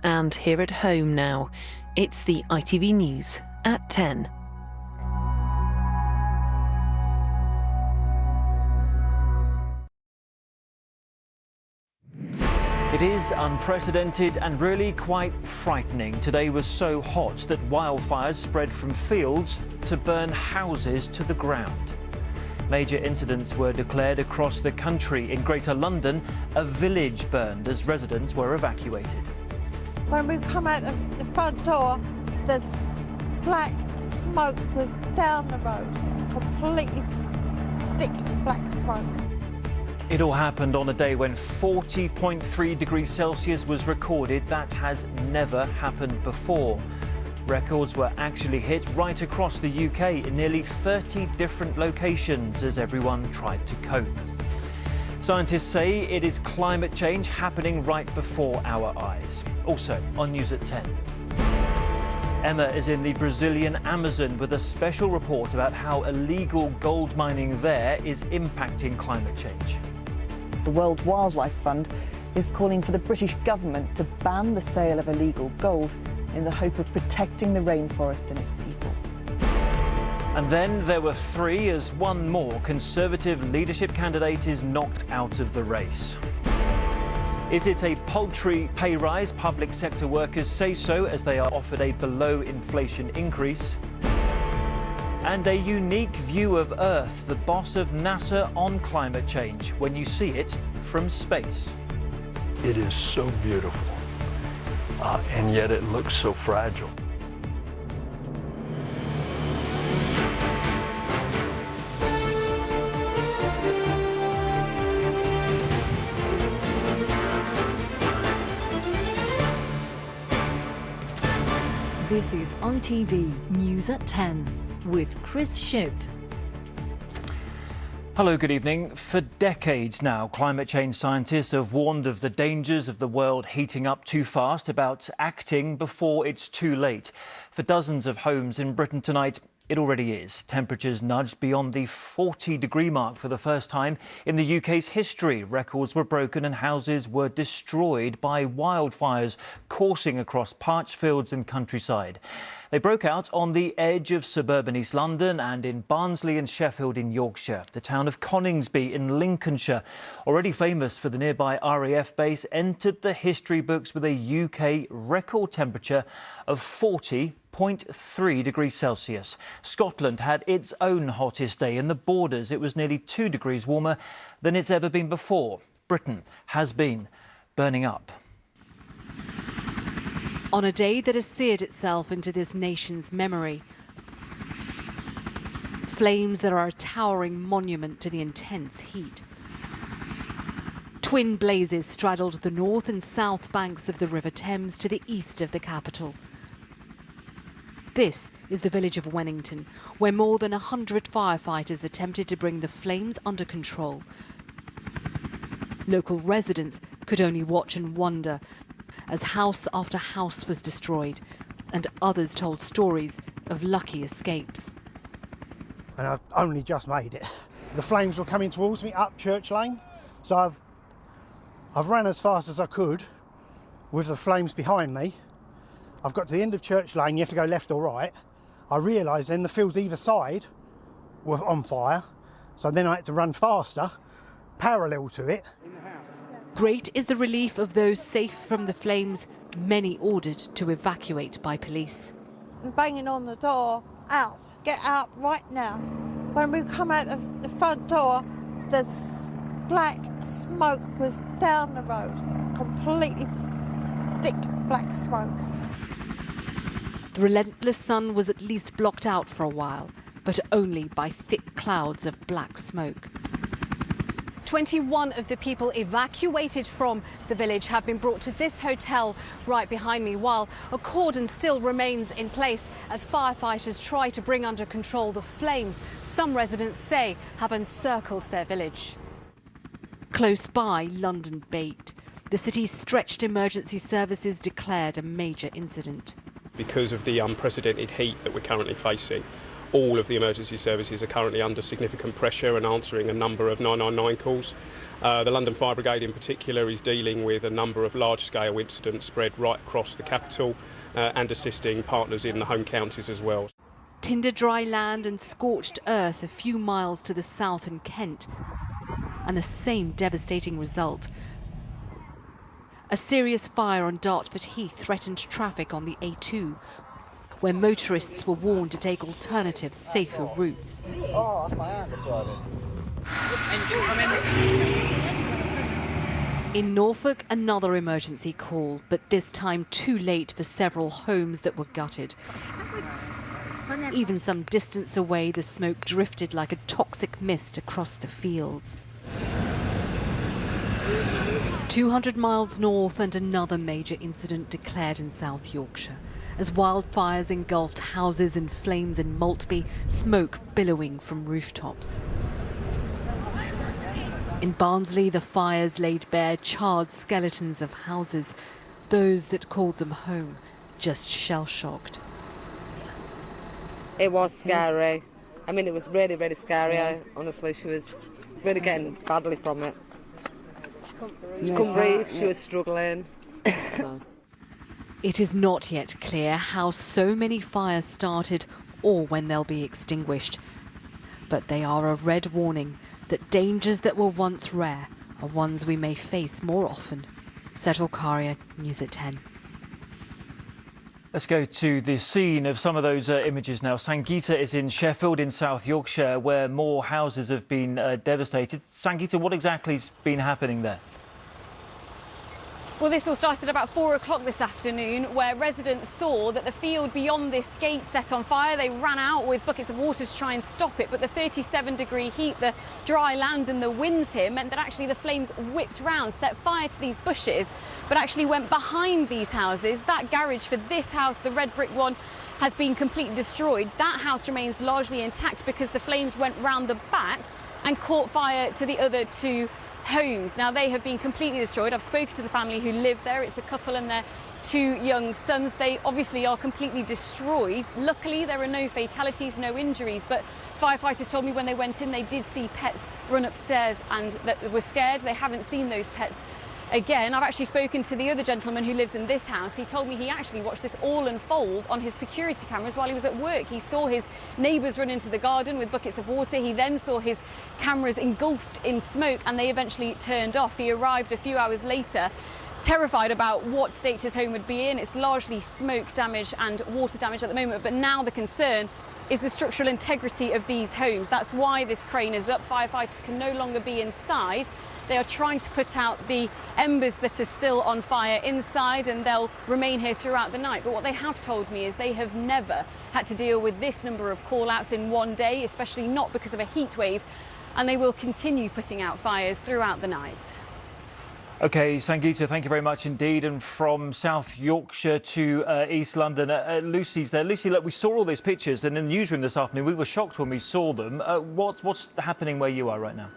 And here at home now, it's the ITV News at 10. It is unprecedented and really quite frightening. Today was so hot that wildfires spread from fields to burn houses to the ground. Major incidents were declared across the country. In Greater London, a village burned as residents were evacuated. When we come out of the front door, the black smoke was down the road, completely thick black smoke. It all happened on a day when 40.3 degrees Celsius was recorded. That has never happened before. Records were actually hit right across the UK in nearly 30 different locations as everyone tried to cope. Scientists say it is climate change happening right before our eyes. Also on News at 10. Emma is in the Brazilian Amazon with a special report about how illegal gold mining there is impacting climate change. The World Wildlife Fund is calling for the British government to ban the sale of illegal gold in the hope of protecting the rainforest and its people. And then there were three as one more Conservative leadership candidate is knocked out of the race. Is it a paltry pay rise? Public sector workers say so as they are offered a below-inflation increase. And a unique view of Earth, the boss of NASA on climate change, when you see it from space. It is so beautiful, and yet it looks so fragile. This is ITV News at 10 with Chris Shipp. Hello, good evening. For decades now, climate change scientists have warned of the dangers of the world heating up too fast, about acting before it's too late. For dozens of homes in Britain tonight, it already is. Temperatures nudged beyond the 40-degree mark for the first time in the UK's history. Records were broken and houses were destroyed by wildfires coursing across parched fields and countryside. They broke out on the edge of suburban East London and in Barnsley and Sheffield in Yorkshire. The town of Coningsby in Lincolnshire, already famous for the nearby RAF base, entered the history books with a UK record temperature of 40.3 degrees Celsius. Scotland had its own hottest day. In the Borders, it was nearly 2 degrees warmer than it's ever been before. Britain has been burning up. On a day that has seared itself into this nation's memory. Flames that are a towering monument to the intense heat. Twin blazes straddled the north and south banks of the River Thames to the east of the capital. This is the village of Wennington, where more than 100 firefighters attempted to bring the flames under control. Local residents could only watch and wonder as house after house was destroyed, and others told stories of lucky escapes. And I've only just made it. The flames were coming towards me up Church Lane, so I've ran as fast as I could with the flames behind me. I've got to the end of Church Lane, you have to go left or right. I realised then the fields either side were on fire, so then I had to run faster, parallel to it. Great is the relief of those safe from the flames, many ordered to evacuate by police. And banging on the door, out, get out right now. When we come out of the front door, the black smoke was down the road, completely thick black smoke. The relentless sun was at least blocked out for a while, but only by thick clouds of black smoke. 21 of the people evacuated from the village have been brought to this hotel right behind me, while a cordon still remains in place as firefighters try to bring under control the flames some residents say have encircled their village. Close by, London baked. The city's stretched emergency services declared a major incident. Because of the unprecedented heat that we're currently facing, all of the emergency services are currently under significant pressure and answering a number of 999 calls. The London Fire Brigade in particular is dealing with a number of large-scale incidents spread right across the capital and assisting partners in the home counties as well. Tinder dry land and scorched earth a few miles to the south in Kent, and the same devastating result. A serious fire on Dartford Heath threatened traffic on the A2, where motorists were warned to take alternative, safer routes. In Norfolk, another emergency call, but this time too late for several homes that were gutted. Even some distance away, the smoke drifted like a toxic mist across the fields. 200 miles north and another major incident declared in South Yorkshire, as wildfires engulfed houses in flames in Maltby, smoke billowing from rooftops. In Barnsley, the fires laid bare charred skeletons of houses, those that called them home just shell-shocked. It was scary. I mean, it was really, really scary. Honestly, she was really getting badly from it. She couldn't breathe, she was struggling. So. It is not yet clear how so many fires started or when they'll be extinguished. But they are a red warning that dangers that were once rare are ones we may face more often. Settle Karia, News at 10. Let's go to the scene of some of those images now. Sangeeta is in Sheffield in South Yorkshire, where more houses have been devastated. Sangeeta, what exactly has been happening there? Well, this all started about 4 o'clock this afternoon, where residents saw that the field beyond this gate set on fire. They ran out with buckets of water to try and stop it, but the 37-degree heat, the dry land and the winds here meant that actually the flames whipped round, set fire to these bushes, but actually went behind these houses. That garage for this house, the red brick one, has been completely destroyed. That house remains largely intact because the flames went round the back and caught fire to the other two homes. Now, they have been completely destroyed. I've spoken to the family who live there. It's a couple and their 2 young sons. They obviously are completely destroyed. Luckily, there are no fatalities, no injuries, but firefighters told me when they went in, they did see pets run upstairs and that they were scared. They haven't seen those pets again. I've actually spoken to the other gentleman who lives in this house. He told me he actually watched this all unfold on his security cameras while he was at work. He saw his neighbours run into the garden with buckets of water. He then saw his cameras engulfed in smoke and they eventually turned off. He arrived a few hours later, terrified about what state his home would be in. It's largely smoke damage and water damage at the moment, but now the concern is the structural integrity of these homes. That's why this crane is up. Firefighters can no longer be inside. They are trying to put out the embers that are still on fire inside, and they'll remain here throughout the night. But what they have told me is they have never had to deal with this number of call-outs in one day, especially not because of a heat wave, and they will continue putting out fires throughout the night. OK, Sangeeta, thank you very much indeed. And from South Yorkshire to East London, Lucy's there. Lucy, look, we saw all these pictures, and in the newsroom this afternoon, we were shocked when we saw them. What's happening where you are right now?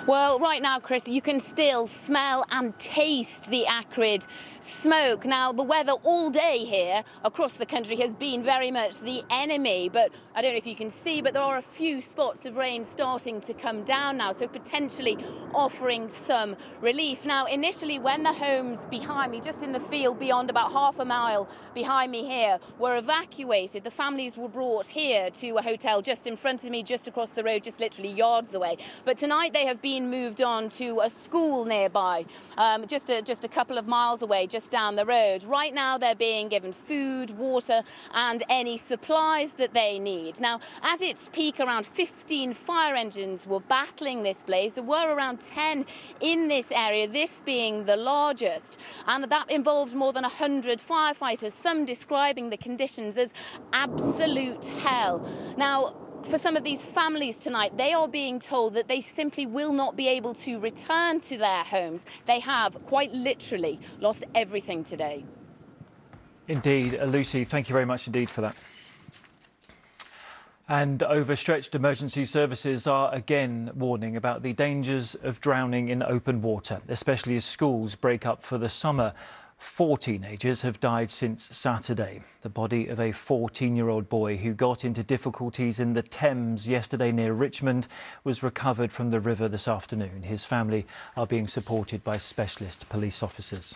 Well, right now, Chris, you can still smell and taste the acrid smoke. Now, the weather all day here across the country has been very much the enemy, but I don't know if you can see, but there are a few spots of rain starting to come down now, so potentially offering some relief. Now, initially, when the homes behind me, just in the field beyond about half a mile behind me here, were evacuated, the families were brought here to a hotel just in front of me, just across the road, just literally yards away. But tonight they have been moved on to a school nearby, just a couple of miles away, just down the road. Right now they're being given food, water and any supplies that they need. Now, at its peak, around 15 fire engines were battling this blaze. There were around 10 in this area, this being the largest, and that involved more than 100 firefighters, some describing the conditions as absolute hell. Now, for some of these families tonight, they are being told that they simply will not be able to return to their homes. They have quite literally lost everything today. Indeed, Lucy, thank you very much indeed for that. And overstretched emergency services are again warning about the dangers of drowning in open water, especially as schools break up for the summer. 4 teenagers have died since Saturday. The body of a 14-year-old boy who got into difficulties in the Thames yesterday near Richmond was recovered from the river this afternoon. His family are being supported by specialist police officers.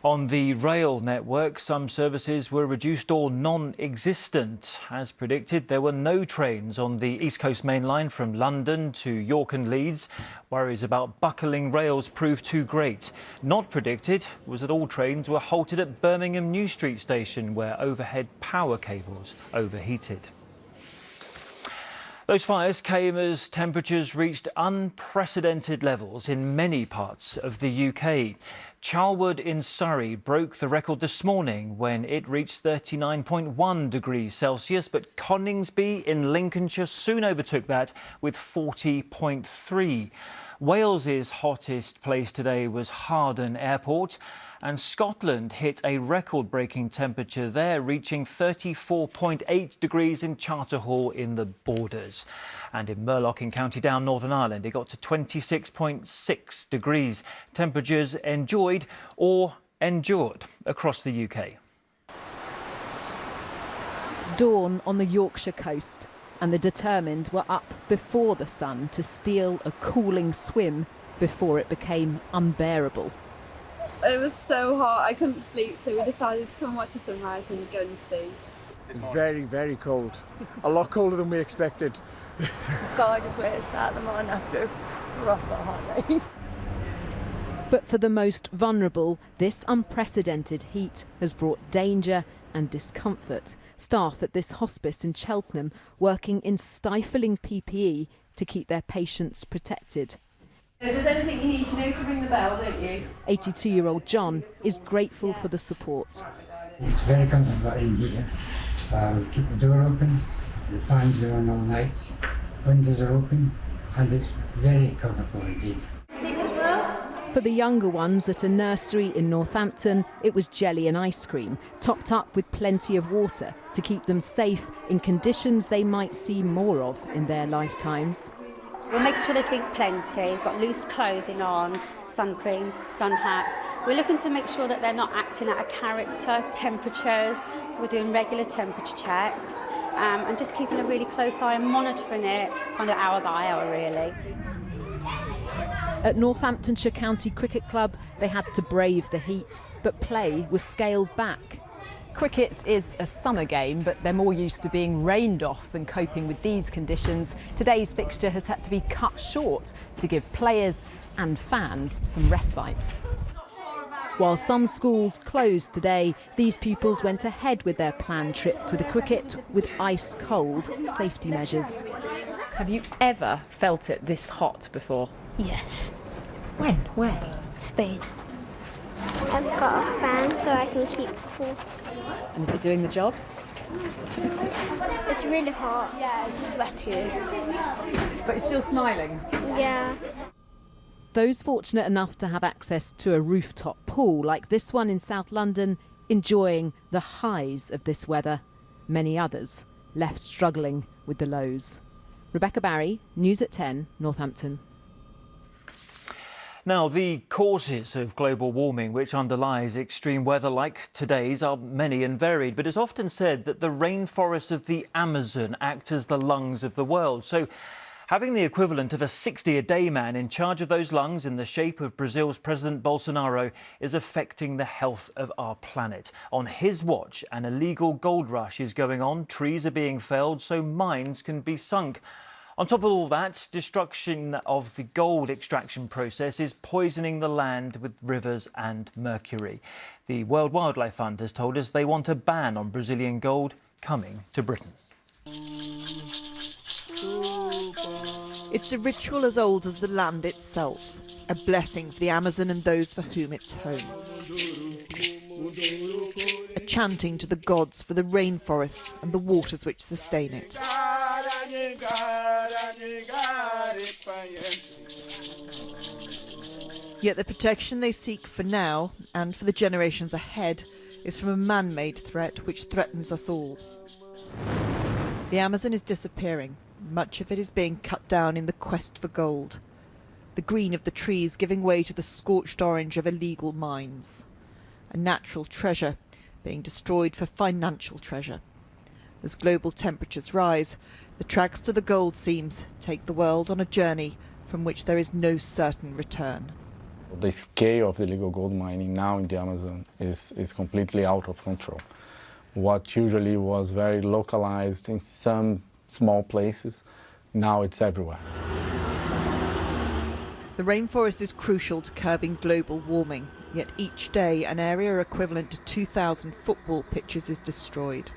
On the rail network, some services were reduced or non-existent. As predicted, there were no trains on the East Coast Main Line from London to York and Leeds. Worries about buckling rails proved too great. Not predicted was that all trains were halted at Birmingham New Street Station, where overhead power cables overheated. Those fires came as temperatures reached unprecedented levels in many parts of the UK. Charlwood in Surrey broke the record this morning when it reached 39.1 degrees Celsius, but Coningsby in Lincolnshire soon overtook that with 40.3. Wales's hottest place today was Harden Airport, and Scotland hit a record-breaking temperature there, reaching 34.8 degrees in Charterhall in the Borders. And in Murlock in County Down, Northern Ireland, it got to 26.6 degrees. Temperatures enjoyed or endured across the UK. Dawn on the Yorkshire coast, and the determined were up before the sun to steal a cooling swim before it became unbearable. It was so hot, I couldn't sleep, so we decided to come and watch the sunrise and go in the sea. It's very, very cold. A lot colder than we expected. Gorgeous way to start the morning after a proper hot night. But for the most vulnerable, this unprecedented heat has brought danger and discomfort. Staff at this hospice in Cheltenham working in stifling PPE to keep their patients protected. If there's anything you need, you know to ring the bell, don't you? 82-year-old John is grateful for the support. It's very comfortable in here. We keep the door open, the fans are on all nights, windows are open, and it's very comfortable indeed. For the younger ones at a nursery in Northampton, it was jelly and ice cream, topped up with plenty of water to keep them safe in conditions they might see more of in their lifetimes. We're making sure they drink plenty. We've got loose clothing on, sun creams, sun hats. We're looking to make sure that they're not acting out of character, temperatures. So we're doing regular temperature checks and just keeping a really close eye and monitoring it kind of hour by hour, really. At Northamptonshire County Cricket Club, they had to brave the heat, but play was scaled back. Cricket is a summer game, but they're more used to being rained off than coping with these conditions. Today's fixture has had to be cut short to give players and fans some respite. While some schools closed today, these pupils went ahead with their planned trip to the cricket with ice-cold safety measures. Have you ever felt it this hot before? Yes. When? Where? Spain. I've got a fan so I can keep cool. And is it doing the job? It's really hot. Yeah, it's sweaty. But you're still smiling? Yeah. Those fortunate enough to have access to a rooftop pool like this one in South London, enjoying the highs of this weather. Many others left struggling with the lows. Rebecca Barry, News at 10, Northampton. Now, the causes of global warming which underlies extreme weather like today's are many and varied, but it's often said that the rainforests of the Amazon act as the lungs of the world. So having the equivalent of a 60-a-day man in charge of those lungs in the shape of Brazil's President Bolsonaro is affecting the health of our planet. On his watch, an illegal gold rush is going on. Trees are being felled so mines can be sunk. On top of all that, destruction of the gold extraction process is poisoning the land with rivers and mercury. The World Wildlife Fund has told us they want a ban on Brazilian gold coming to Britain. It's a ritual as old as the land itself, a blessing for the Amazon and those for whom it's home. A chanting to the gods for the rainforests and the waters which sustain it. Yet the protection they seek for now, and for the generations ahead, is from a man-made threat which threatens us all. The Amazon is disappearing. Much of it is being cut down in the quest for gold. the green of the trees giving way to the scorched orange of illegal mines. A natural treasure being destroyed for financial treasure. As global temperatures rise, the tracks to the gold seams take the world on a journey from which there is no certain return. The scale of the illegal gold mining now in the Amazon is completely out of control. What usually was very localized in some small places, now it's everywhere. The rainforest is crucial to curbing global warming, yet each day an area equivalent to 2,000 football pitches is destroyed.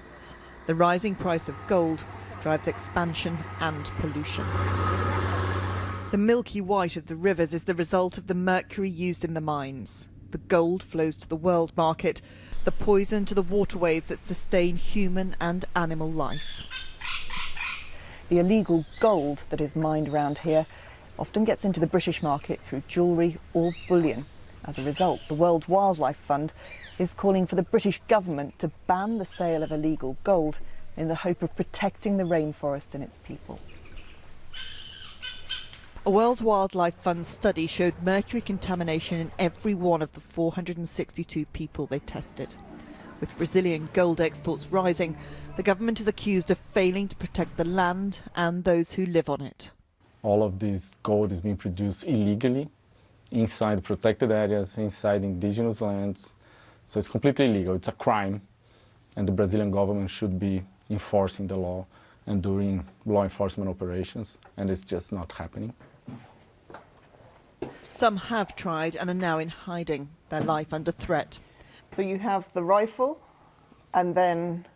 The rising price of gold drives expansion and pollution. The milky white of the rivers is the result of the mercury used in the mines. The gold flows to the world market, the poison to the waterways that sustain human and animal life. The illegal gold that is mined around here often gets into the British market through jewellery or bullion. As a result, the World Wildlife Fund is calling for the British government to ban the sale of illegal gold in the hope of protecting the rainforest and its people. A World Wildlife Fund study showed mercury contamination in every one of the 462 people they tested. With Brazilian gold exports rising, the government is accused of failing to protect the land and those who live on it. All of this gold is being produced illegally inside protected areas, inside indigenous lands. So it's completely illegal. It's a crime, and the Brazilian government should be enforcing the law and doing law enforcement operations, and it's just not happening. Some have tried and are now in hiding, their life under threat. So you have the rifle and then...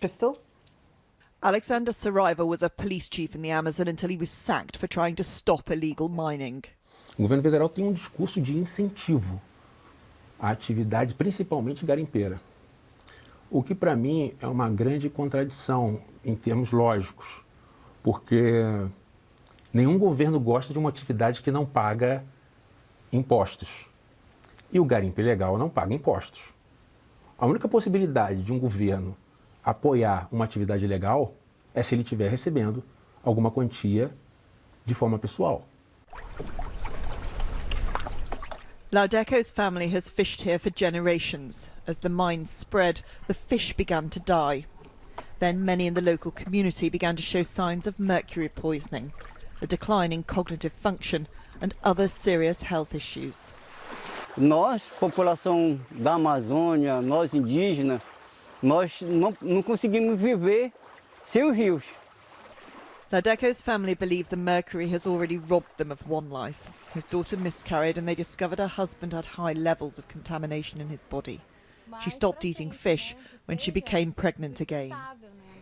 Pistol? Alexander Saraiva was a police chief in the Amazon until he was sacked for trying to stop illegal mining. O governo federal tem discurso de incentivo à atividade, principalmente garimpeira. O que para mim é uma grande contradição em termos lógicos, porque nenhum governo gosta de uma atividade que não paga impostos. E o garimpo ilegal não paga impostos. A única possibilidade de um governo apoiar uma atividade ilegal é se ele estiver recebendo alguma quantia de forma pessoal. Laudeco's family has fished here for generations. As the mines spread, the fish began to die. Then many in the local community began to show signs of mercury poisoning, a decline in cognitive function and other serious health issues. Nós, população da Amazônia, nós indígenas, nós não conseguimos viver sem os rios. Laudeco's family believe the mercury has already robbed them of one life. His daughter miscarried and they discovered her husband had high levels of contamination in his body. She stopped eating fish when she became pregnant again.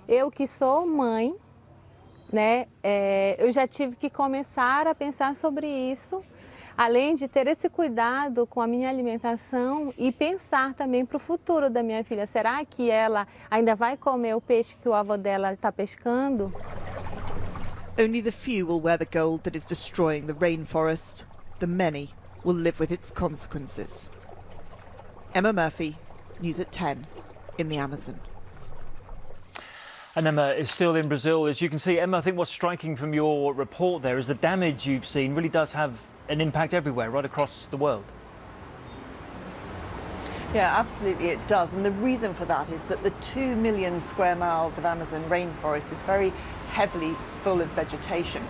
Eu que sou mãe, né, eu já tive que começar a pensar sobre isso, além de ter esse cuidado com a minha alimentação e pensar também para o futuro da minha filha. Será que ela ainda vai comer o peixe que o avô dela está pescando? Only the few will wear the gold that is destroying the rainforest. The many will live with its consequences. Emma Murphy, News at 10 in the Amazon. And Emma is still in Brazil. As you can see, Emma, I think what's striking from your report there is the damage you've seen really does have an impact everywhere, right across the world. Yeah, absolutely it does. And the reason for that is that the 2 million square miles of Amazon rainforest is very heavily full of vegetation.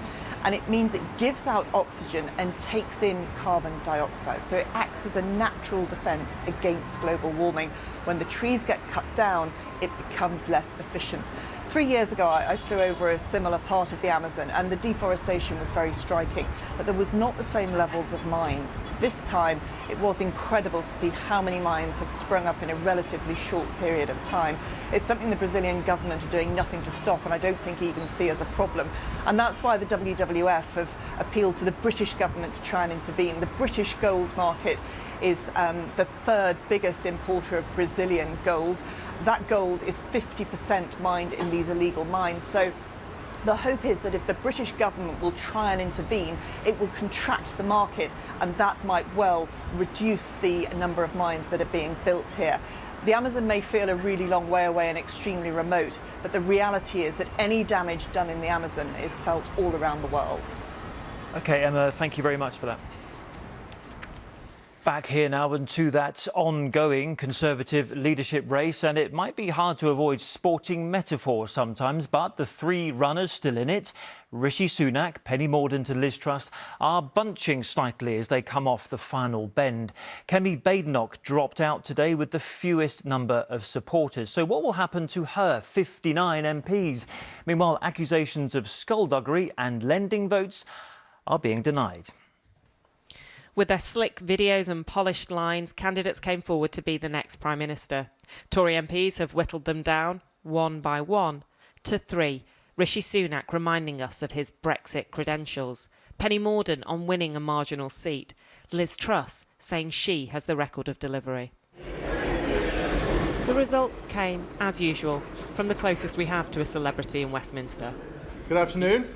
And it means it gives out oxygen and takes in carbon dioxide. So it acts as a natural defence against global warming. When the trees get cut down, it becomes less efficient. 3 years ago, I flew over a similar part of the Amazon and the deforestation was very striking, but there was not the same levels of mines. This time, it was incredible to see how many mines have sprung up in a relatively short period of time. It's something the Brazilian government are doing nothing to stop and I don't think even see as a problem. And that's why the WWF have appealed to the British government to try and intervene. The British gold market is the third biggest importer of Brazilian gold. That gold is 50% mined in these illegal mines. So the hope is that if the British government will try and intervene, it will contract the market and that might well reduce the number of mines that are being built here. The Amazon may feel a really long way away and extremely remote, but the reality is that any damage done in the Amazon is felt all around the world. OK, Emma, thank you very much for that. Back here now and to that ongoing Conservative leadership race, and it might be hard to avoid sporting metaphors sometimes, but the three runners still in it, Rishi Sunak, Penny Mordaunt and Liz Truss, are bunching slightly as they come off the final bend. Kemi Badenoch dropped out today with the fewest number of supporters. So what will happen to her 59 MPs? Meanwhile, accusations of skullduggery and lending votes are being denied. With their slick videos and polished lines, candidates came forward to be the next Prime Minister. Tory MPs have whittled them down, one by one, to three. Rishi Sunak reminding us of his Brexit credentials. Penny Mordaunt on winning a marginal seat. Liz Truss saying she has the record of delivery. The results came, as usual, from the closest we have to a celebrity in Westminster. Good afternoon.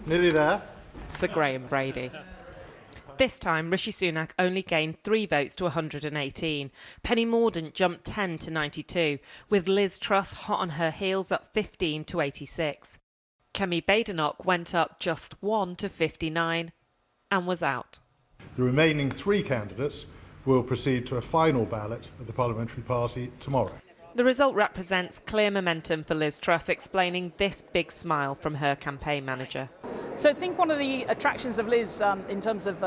Nearly there. Sir Graham Brady. This time, Rishi Sunak only gained 3 votes to 118. Penny Mordaunt jumped 10 to 92, with Liz Truss hot on her heels up 15 to 86. Kemi Badenoch went up just 1 to 59 and was out. The remaining 3 candidates will proceed to a final ballot of the Parliamentary Party tomorrow. The result represents clear momentum for Liz Truss, explaining this big smile from her campaign manager. So I think one of the attractions of Liz in terms of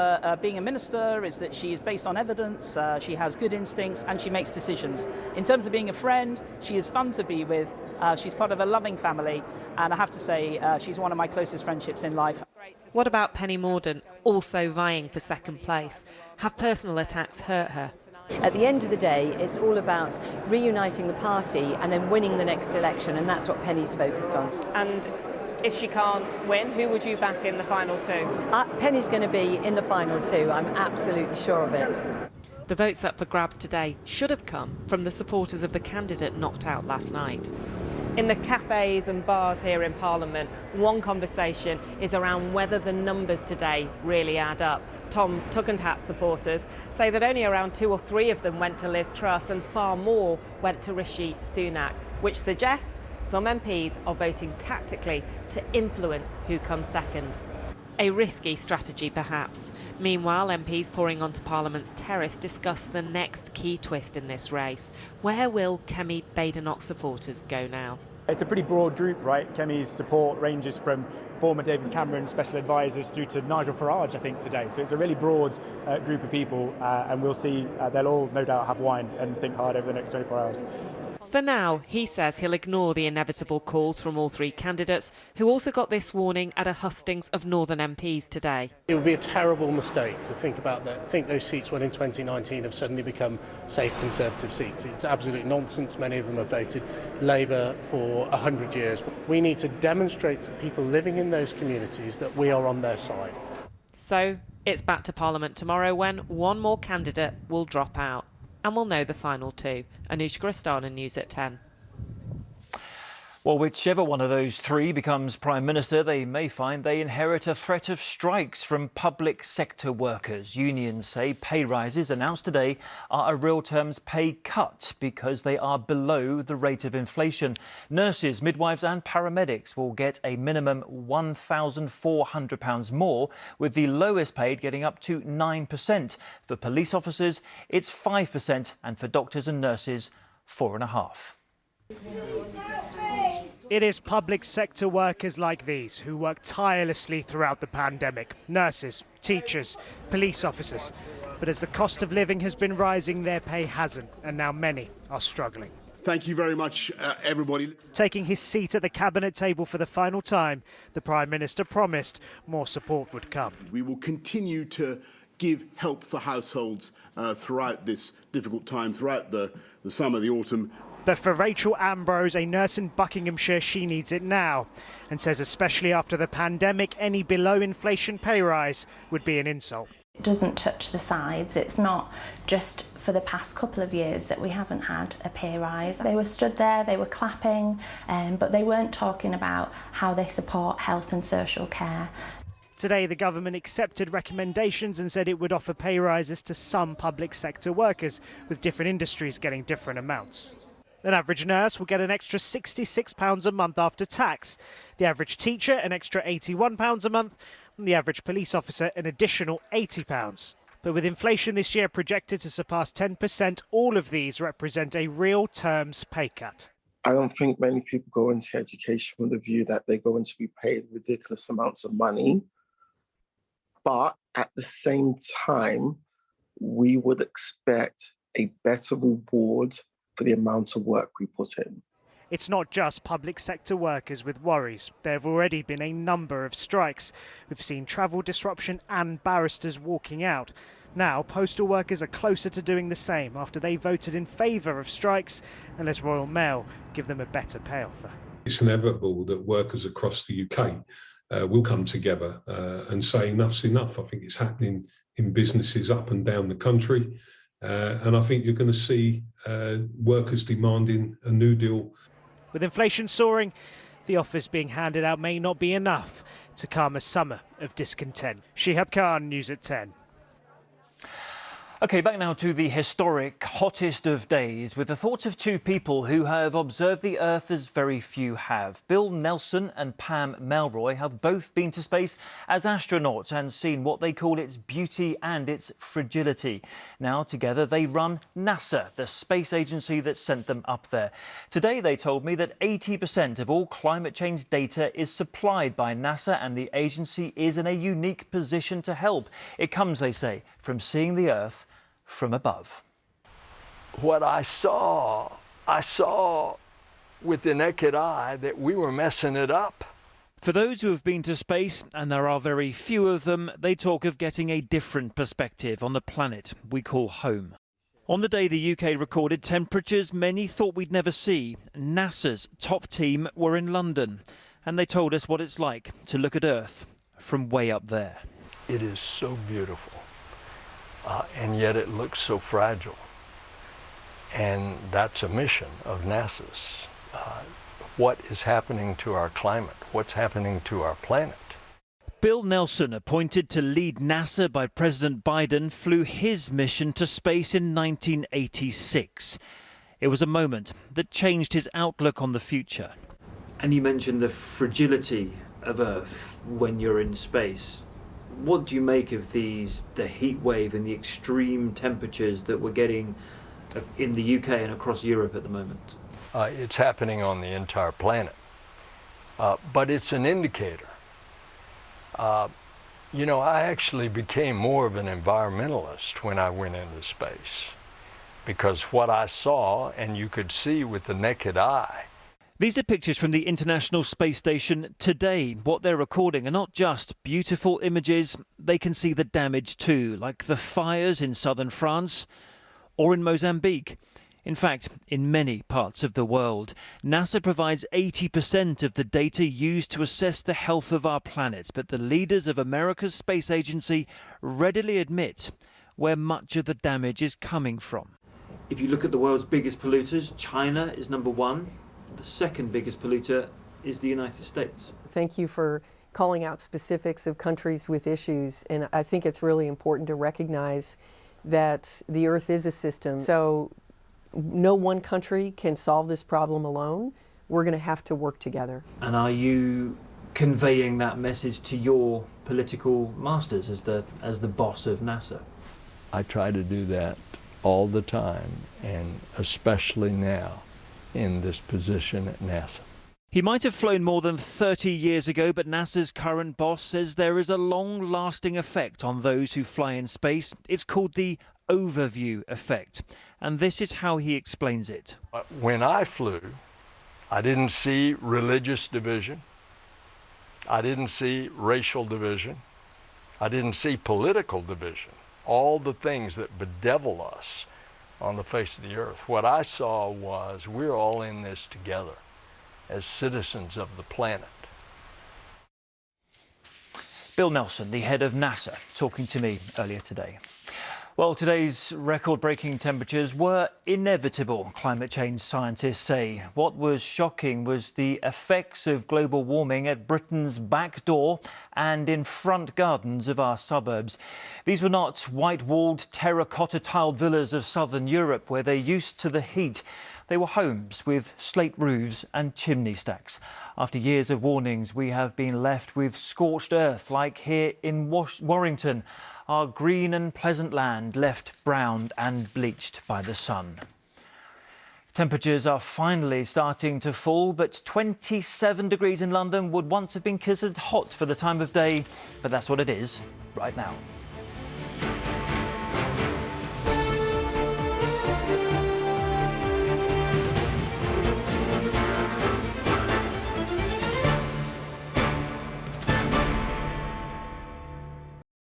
being a minister is that she is based on evidence, she has good instincts and she makes decisions. In terms of being a friend, she is fun to be with, she's part of a loving family, and I have to say she's one of my closest friendships in life. What about Penny Mordaunt, also vying for second place? Have personal attacks hurt her? At the end of the day, it's all about reuniting the party and then winning the next election, and that's what Penny's focused on. And if she can't win, who would you back in the final 2? Penny's going to be in the final 2, I'm absolutely sure of it. The votes up for grabs today should have come from the supporters of the candidate knocked out last night. In the cafes and bars here in Parliament, one conversation is around whether the numbers today really add up. Tom Tugendhat's supporters say that only around 2 or 3 of them went to Liz Truss and far more went to Rishi Sunak, which suggests some MPs are voting tactically to influence who comes second. A risky strategy, perhaps. Meanwhile, MPs pouring onto Parliament's terrace discuss the next key twist in this race. Where will Kemi Badenoch supporters go now? It's a pretty broad group, right? Kemi's support ranges from former David Cameron special advisors through to Nigel Farage, I think, today. So it's a really broad group of people, and we'll see. They'll all no doubt have wine and think hard over the next 24 hours. For now, he says he'll ignore the inevitable calls from all 3 candidates, who also got this warning at a hustings of Northern MPs today. It would be a terrible mistake to think about that. Think those seats won in 2019 have suddenly become safe Conservative seats. It's absolute nonsense. Many of them have voted Labour for 100 years. We need to demonstrate to people living in those communities that we are on their side. So it's back to Parliament tomorrow when one more candidate will drop out. And we'll know the final 2. Anushka Rastana, News at 10. Well, whichever one of those 3 becomes Prime Minister, they may find they inherit a threat of strikes from public sector workers. Unions say pay rises announced today are a real terms pay cut because they are below the rate of inflation. Nurses, midwives and paramedics will get a minimum £1,400 more, with the lowest paid getting up to 9%. For police officers, it's 5%, and for doctors and nurses, 4.5%. It is public sector workers like these who work tirelessly throughout the pandemic. Nurses, teachers, police officers. But as the cost of living has been rising, their pay hasn't, and now many are struggling. Thank you very much, everybody. Taking his seat at the cabinet table for the final time, the Prime Minister promised more support would come. We will continue to give help for households throughout this difficult time, throughout the summer, the autumn. But for Rachel Ambrose, a nurse in Buckinghamshire, she needs it now, and says especially after the pandemic, any below-inflation pay rise would be an insult. It doesn't touch the sides. It's not just for the past couple of years that we haven't had a pay rise. They were stood there, they were clapping, but they weren't talking about how they support health and social care. Today, the government accepted recommendations and said it would offer pay rises to some public sector workers, with different industries getting different amounts. An average nurse will get an extra £66 a month after tax. The average teacher, an extra £81 a month, and the average police officer an additional £80. But with inflation this year projected to surpass 10%, all of these represent a real terms pay cut. I don't think many people go into education with the view that they're going to be paid ridiculous amounts of money. But at the same time, we would expect a better reward for the amount of work we put in. It's not just public sector workers with worries. There have already been a number of strikes. We've seen travel disruption and barristers walking out. Now, postal workers are closer to doing the same after they voted in favour of strikes unless Royal Mail give them a better pay offer. It's inevitable that workers across the UK will come together and say enough's enough. I think it's happening in businesses up and down the country. And I think you're going to see workers demanding a new deal. With inflation soaring, the offers being handed out may not be enough to calm a summer of discontent. Shihab Khan, News at 10. OK, back now to the historic hottest of days with the thoughts of two people who have observed the Earth as very few have. Bill Nelson and Pam Melroy have both been to space as astronauts and seen what they call its beauty and its fragility. Now, together, they run NASA, the space agency that sent them up there. Today, they told me that 80% of all climate change data is supplied by NASA, and the agency is in a unique position to help. It comes, they say, from seeing the Earth from above. What I saw with the naked eye that we were messing it up. For those who have been to space, and there are very few of them, they talk of getting a different perspective on the planet we call home. On the day the UK recorded temperatures many thought we'd never see, NASA's top team were in London, and they told us what it's like to look at Earth from way up there. It is so beautiful. And yet it looks so fragile. And that's a mission of NASA's. What is happening to our climate? What's happening to our planet? Bill Nelson, appointed to lead NASA by President Biden, flew his mission to space in 1986. It was a moment that changed his outlook on the future. And you mentioned the fragility of Earth when you're in space. What do you make of the heat wave and the extreme temperatures that we're getting in the UK and across Europe at the moment? It's happening on the entire planet, but it's an indicator. You know, I actually became more of an environmentalist when I went into space, because what I saw, and you could see with the naked eye. These are pictures from the International Space Station today. What they're recording are not just beautiful images, they can see the damage too, like the fires in southern France or in Mozambique. In fact, in many parts of the world, NASA provides 80% of the data used to assess the health of our planet, but the leaders of America's space agency readily admit where much of the damage is coming from. If you look at the world's biggest polluters, China is number one. The second biggest polluter is the United States. Thank you for calling out specifics of countries with issues, and I think it's really important to recognize that the Earth is a system. So no one country can solve this problem alone. We're going to have to work together. And are you conveying that message to your political masters as the boss of NASA? I try to do that all the time, and especially now in this position at NASA. He might have flown more than 30 years ago, but NASA's current boss says there is a long-lasting effect on those who fly in space. It's called the overview effect, and this is how he explains it. When I flew, I didn't see religious division. I didn't see racial division. I didn't see political division. All the things that bedevil us on the face of the Earth. What I saw was we're all in this together as citizens of the planet. Bill Nelson, the head of NASA, talking to me earlier today. Well, today's record-breaking temperatures were inevitable, climate change scientists say. What was shocking was the effects of global warming at Britain's back door and in front gardens of our suburbs. These were not white-walled, terracotta-tiled villas of southern Europe where they're used to the heat. They were homes with slate roofs and chimney stacks. After years of warnings, we have been left with scorched earth, like here in Warrington. Our green and pleasant land left brown and bleached by the sun. Temperatures are finally starting to fall, but 27 degrees in London would once have been considered hot for the time of day. But that's what it is right now.